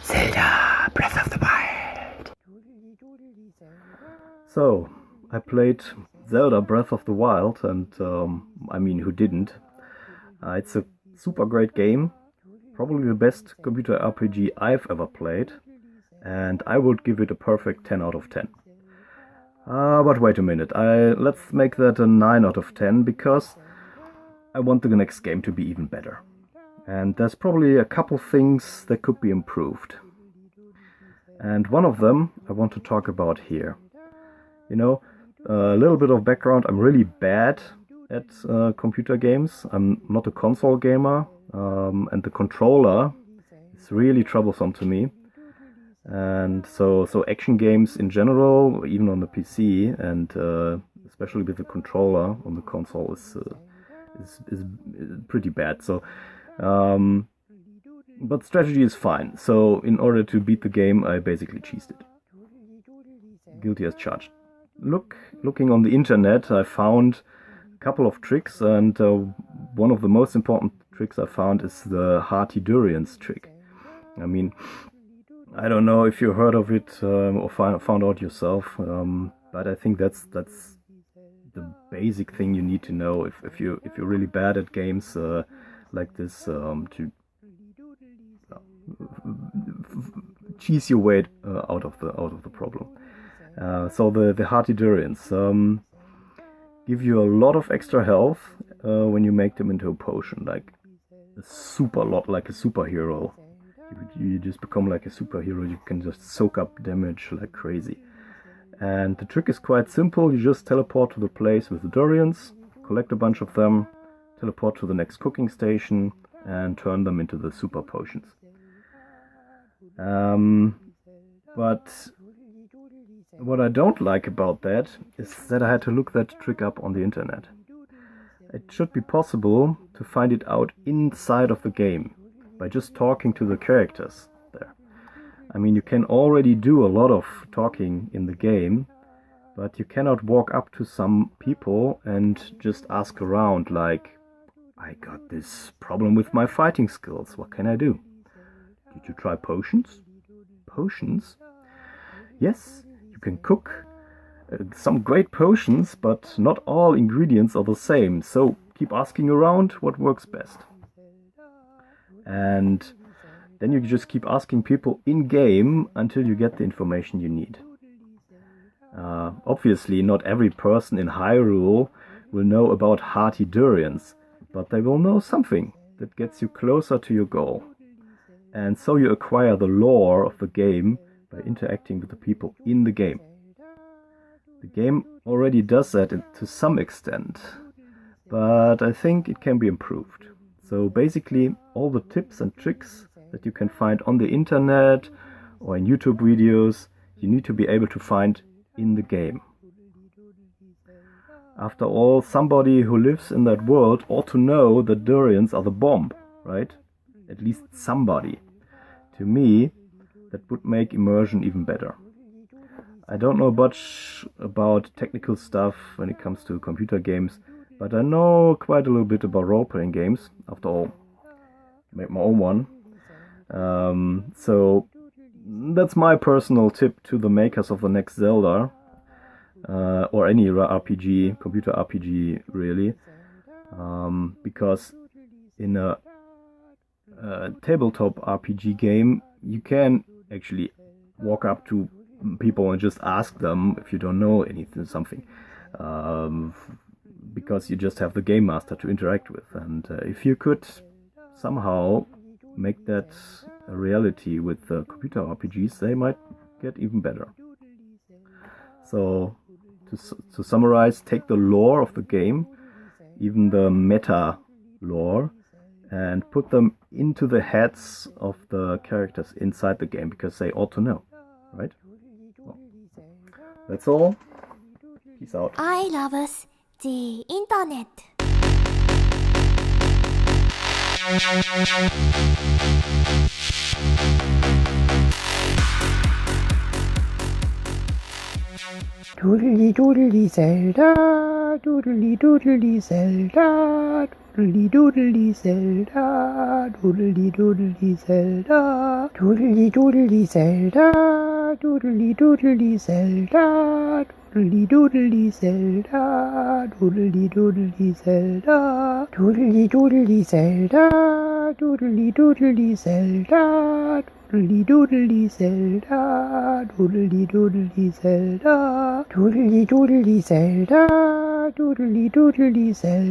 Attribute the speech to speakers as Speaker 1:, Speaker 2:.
Speaker 1: Zelda Breath of the Wild. So, I played Zelda Breath of the Wild, and who didn't? It's a super great game, probably the best computer RPG I've ever played, and I would give it a perfect 10 out of 10. But wait a minute, let's make that a 9 out of 10, because I want the next game to be even better. And there's probably a couple things that could be improved. And one of them I want to talk about here. You know, a little bit of background, I'm really bad at computer games. I'm not a console gamer, and the controller is really troublesome to me. And so action games in general, even on the PC, and especially with the controller on the console, is pretty bad. So, but strategy is fine. So in order to beat the game, I basically cheesed it. Guilty as charged. Looking on the internet, I found a couple of tricks, and one of the most important tricks I found is the hearty durians trick. I mean, I don't know if you heard of it or found out yourself, but I think that's the basic thing you need to know if you're really bad at games like this, to cheese your way out of the problem. So the hearty durians give you a lot of extra health when you make them into a potion, like a super lot, like a superhero. You just become like a superhero. You can just soak up damage like crazy. And the trick is quite simple. You just teleport to the place with the durians, collect a bunch of them, teleport to the next cooking station, and turn them into the super potions. But what I don't like about that is that I had to look that trick up on the internet. It should be possible to find it out inside of the game by just talking to the characters there. I mean, you can already do a lot of talking in the game, but you cannot walk up to some people and just ask around like, I got this problem with my fighting skills, what can I do? Did you try potions? Potions? Yes, you can cook some great potions, but not all ingredients are the same, so keep asking around what works best. And then you just keep asking people in-game until you get the information you need. Obviously, not every person in Hyrule will know about hearty durians, but they will know something that gets you closer to your goal. And so you acquire the lore of the game by interacting with the people in the game. The game already does that to some extent, but I think it can be improved. So basically, all the tips and tricks that you can find on the internet or in YouTube videos, you need to be able to find in the game. After all, somebody who lives in that world ought to know that durians are the bomb, right? At least somebody. To me, that would make immersion even better. I don't know much about technical stuff when it comes to computer games, but I know quite a little bit about role-playing games. After all, I made my own one. So that's my personal tip to the makers of the next Zelda, or any RPG, computer RPG really, because in a tabletop RPG game, you can actually walk up to people and just ask them if you don't know something, because you just have the game master to interact with. And if you could somehow make that a reality with computer RPGs, they might get even better. So to summarize, take the lore of the game, even the meta lore, and put them into the heads of the characters inside the game, because they ought to know, right? Well, that's all. Peace out.
Speaker 2: I love the internet.
Speaker 3: Doodly doodly Zelda, doodly doodly Zelda. doodly doodly Zelda, doodly doodly Zelda, doodly doodly Zelda, doodly doodly Zelda, doodly doodly Zelda, doodly doodly Zelda, doodly doodly Zelda, doodly doodly Zelda, doodly doodly Zelda, doodly doodly Zelda, doodly doodly Zelda, doodly doodly Zelda.